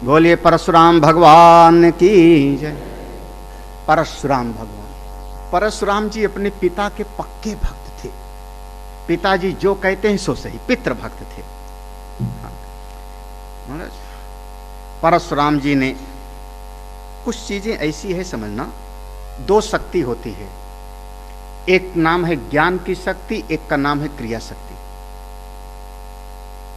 बोलिए परशुराम भगवान की जय। परशुराम भगवान, परशुराम जी अपने पिता के पक्के भक्त थे। पिताजी जो कहते हैं सो सही, पितृ भक्त थे। परशुराम जी ने कुछ चीजें ऐसी है समझना, दो शक्ति होती है, एक नाम है ज्ञान की शक्ति, एक का नाम है क्रिया शक्ति।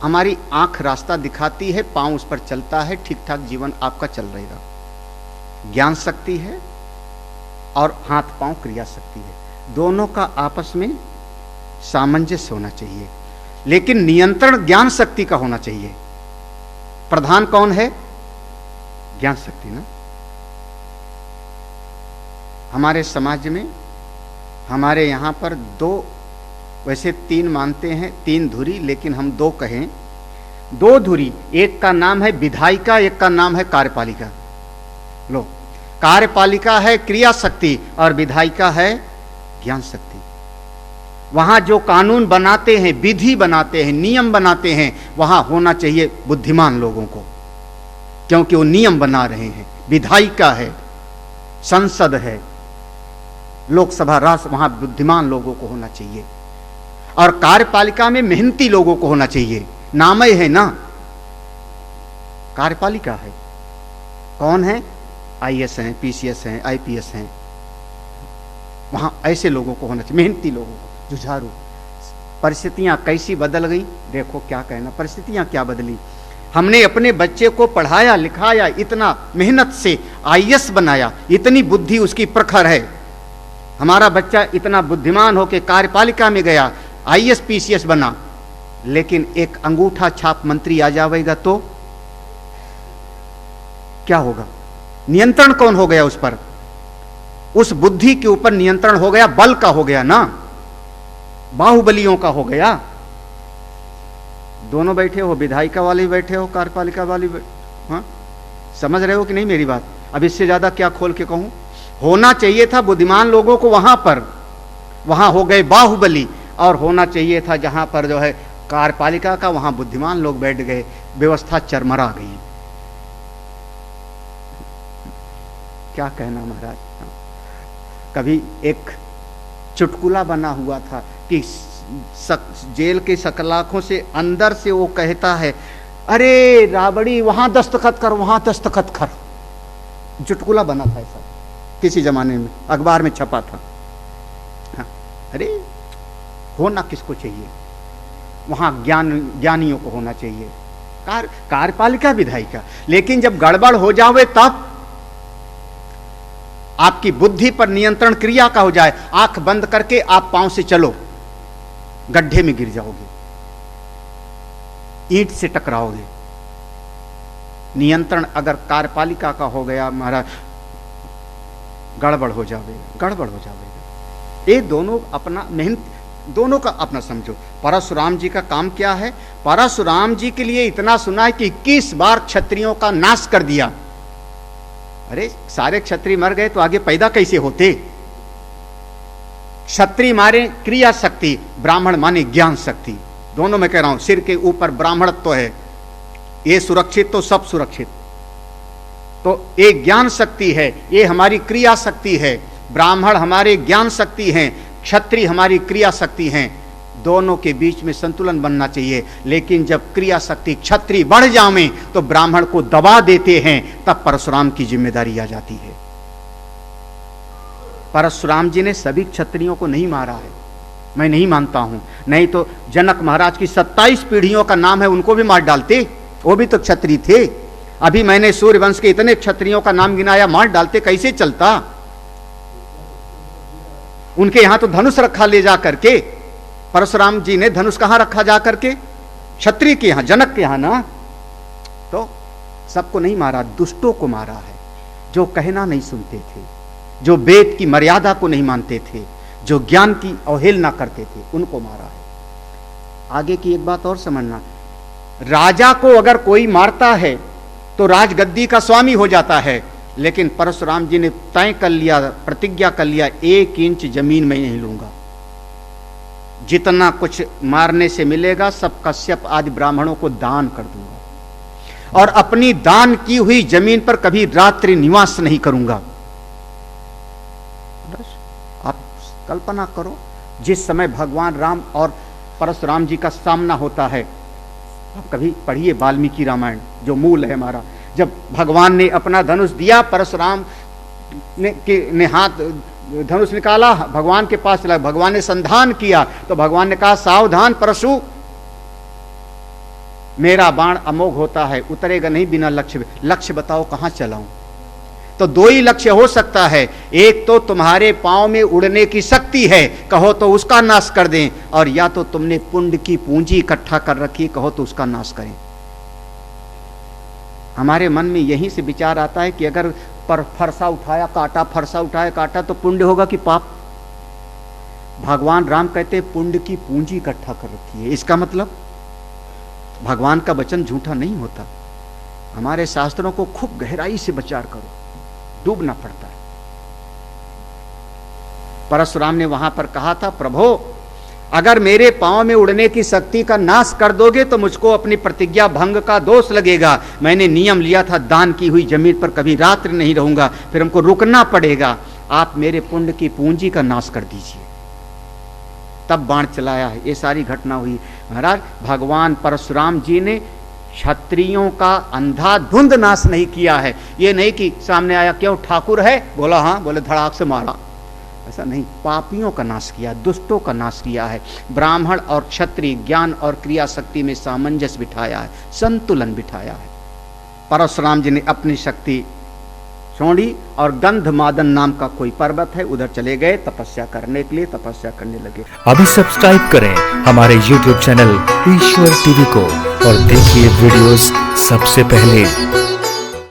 हमारी आंख रास्ता दिखाती है, पांव उस पर चलता है, ठीक ठाक जीवन आपका चल रहेगा। ज्ञान शक्ति है और हाथ पांव क्रिया शक्ति है। दोनों का आपस में सामंजस्य होना चाहिए, लेकिन नियंत्रण ज्ञान शक्ति का होना चाहिए। प्रधान कौन है? ज्ञान शक्ति ना। हमारे समाज में, हमारे यहां पर दो, वैसे तीन मानते हैं, तीन धुरी, लेकिन हम दो कहें, दो धुरी। एक का नाम है विधायिका, एक का नाम है कार्यपालिका। लो, कार्यपालिका है क्रिया शक्ति और विधायिका है ज्ञान शक्ति। वहां जो कानून बनाते हैं, विधि बनाते हैं, नियम बनाते हैं, वहां होना चाहिए बुद्धिमान लोगों को, क्योंकि वो नियम बना रहे हैं। विधायिका है, संसद है, लोकसभा, राष्ट्र, वहां बुद्धिमान लोगों को होना चाहिए। और कार्यपालिका में मेहनती लोगों को होना चाहिए। नाम ही है ना, कार्यपालिका है। कौन है? आईएएस हैं, पीसीएस हैं, आईपीएस हैं। वहां ऐसे लोगों को होना चाहिए, मेहनती लोगों को, जुझारू। परिस्थितियां कैसी बदल गई, देखो क्या कहना, परिस्थितियां क्या बदली। हमने अपने बच्चे को पढ़ाया लिखाया, इतना मेहनत से आईएएस बनाया, इतनी बुद्धि उसकी प्रखर है। हमारा बच्चा इतना बुद्धिमान होकर कार्यपालिका में गया, आईएएस पीसीएस बना, लेकिन एक अंगूठा छाप मंत्री आ जाएगा तो क्या होगा? नियंत्रण कौन हो गया उस पर? उस बुद्धि के ऊपर नियंत्रण हो गया, बल का हो गया ना, बाहुबलियों का हो गया। दोनों बैठे हो, विधायिका वाले बैठे हो, कार्यपालिका वाले हाँ, समझ रहे हो कि नहीं मेरी बात? अब इससे ज्यादा क्या खोल के कहूं? होना चाहिए था बुद्धिमान लोगों को वहां पर, वहां हो गए बाहुबली। और होना चाहिए था जहां पर जो है कार्यपालिका का, वहां बुद्धिमान लोग बैठ गए, व्यवस्था चरमरा गई। क्या कहना महाराज। कभी एक चुटकुला बना हुआ था कि जेल के सकलाखों से अंदर से वो कहता है, अरे राबड़ी वहां दस्तखत कर, वहां दस्तखत कर। चुटकुला बना था ऐसा, किसी जमाने में अखबार में छपा था। हाँ, अरे होना किसको चाहिए? वहां ज्ञानियों को होना चाहिए, कार्यपालिका विधायिका। लेकिन जब गड़बड़ हो जावे, तब आपकी बुद्धि पर नियंत्रण क्रिया का हो जाए, आंख बंद करके आप पांव से चलो, गड्ढे में गिर जाओगे, ईंट से टकराओगे। नियंत्रण अगर कार्यपालिका का हो गया महाराज, गड़बड़ हो जाएगा, गड़बड़ हो जाएगा। ये दोनों अपना मेहनत, दोनों का अपना समझो। परशुराम जी का काम क्या है? परशुराम जी के लिए इतना सुना है कि 21 बार क्षत्रियों का नाश कर दिया। अरे सारे क्षत्रिय मर गए तो आगे पैदा कैसे होते? क्षत्रिय मारे क्रिया शक्ति, ब्राह्मण माने ज्ञान शक्ति। दोनों में कह रहा हूं, सिर के ऊपर ब्राह्मणत्व तो है, ये सुरक्षित तो सब सुरक्षित। तो ये ज्ञान शक्ति है, ये हमारी क्रिया शक्ति है। ब्राह्मण हमारे ज्ञान शक्ति हैं, क्षत्रिय हमारी क्रिया शक्ति हैं। दोनों के बीच में संतुलन बनना चाहिए। लेकिन जब क्रिया शक्ति क्षत्रिय बढ़ जावे तो ब्राह्मण को दबा देते हैं, तब परशुराम की जिम्मेदारी आ जाती है। परशुराम जी ने सभी क्षत्रियों को नहीं मारा है, मैं नहीं मानता हूं। नहीं तो जनक महाराज की 27 पीढ़ियों का नाम है, उनको भी मार डालते, वो भी तो क्षत्रिय थे। अभी मैंने सूर्यवंश के इतने क्षत्रियों का नाम गिनाया, मार डालते कैसे चलता? उनके यहां तो धनुष रखा ले जा करके। परशुराम जी ने धनुष कहां रखा जा करके? क्षत्रिय के यहां, जनक के यहां ना। तो सबको नहीं मारा, दुष्टों को मारा है, जो कहना नहीं सुनते थे, जो वेद की मर्यादा को नहीं मानते थे, जो ज्ञान की अवहेलना करते थे, उनको मारा है। आगे की एक बात और समझना, राजा को अगर कोई मारता है तो राजगद्दी का स्वामी हो जाता है। लेकिन परशुराम जी ने तय कर लिया, प्रतिज्ञा कर लिया, 1 इंच जमीन मैं नहीं लूंगा। जितना कुछ मारने से मिलेगा सब कश्यप आदि ब्राह्मणों को दान कर दूंगा। और अपनी दान की हुई जमीन पर कभी रात्रि निवास नहीं करूंगा। बस आप कल्पना करो, जिस समय भगवान राम और परशुराम जी का सामना होता है, आप कभी पढ़िए वाल्मीकि रामायण जो मूल है हमारा। जब भगवान ने अपना धनुष दिया, परशुराम ने हाथ धनुष निकाला, भगवान के पास चला, भगवान ने संधान किया तो भगवान ने कहा सावधान परशु, मेरा बाण अमोघ होता है, उतरेगा नहीं बिना लक्ष्य। लक्ष्य बताओ कहां चलाऊं? तो दो ही लक्ष्य हो सकता है, एक तो तुम्हारे पांव में उड़ने की शक्ति है, कहो तो उसका नाश कर दें, और या तो तुमने पुण्य की पूंजी इकट्ठा कर रखी, कहो तो उसका नाश करें। हमारे मन में यहीं से विचार आता है कि अगर पर फरसा उठाया काटा, फरसा उठाया काटा, तो पुण्य होगा कि पाप? भगवान राम कहते हैं पुण्य की पूंजी इकट्ठा कर रखी है। इसका मतलब भगवान का वचन झूठा नहीं होता। हमारे शास्त्रों को खूब गहराई से विचार करो, डूबना पड़ता है। परशुराम ने वहां पर कहा था, प्रभु अगर मेरे पांव में उड़ने की शक्ति का नाश कर दोगे तो मुझको अपनी प्रतिज्ञा भंग का दोष लगेगा। मैंने नियम लिया था दान की हुई जमीन पर कभी रात्रि नहीं रहूंगा, फिर हमको रुकना पड़ेगा। आप मेरे पुण्य की पूंजी का नाश कर दीजिए। तब बाण चलाया है। ये सारी घटना हुई। महाराज भगवान परशुराम जी ने क्षत्रियों का अंधाधुंध नाश नहीं किया है। ये नहीं कि सामने आया क्यों ठाकुर है, बोला हाँ, बोले धड़ाक से मारा, ऐसा नहीं। पापियों का नाश किया, दुष्टों का नाश किया है। ब्राह्मण और क्षत्रिय ज्ञान और क्रिया शक्ति में सामंजस्य बिठाया है, संतुलन बिठाया है। परशुराम जी ने अपनी शक्ति छोड़ी और गंधमादन नाम का कोई पर्वत है, उधर चले गए तपस्या करने के लिए, तपस्या करने लगे। अभी सब्सक्राइब करें हमारे YouTube चैनल ईश्वर टीवी को और देखिए वीडियोस सबसे पहले।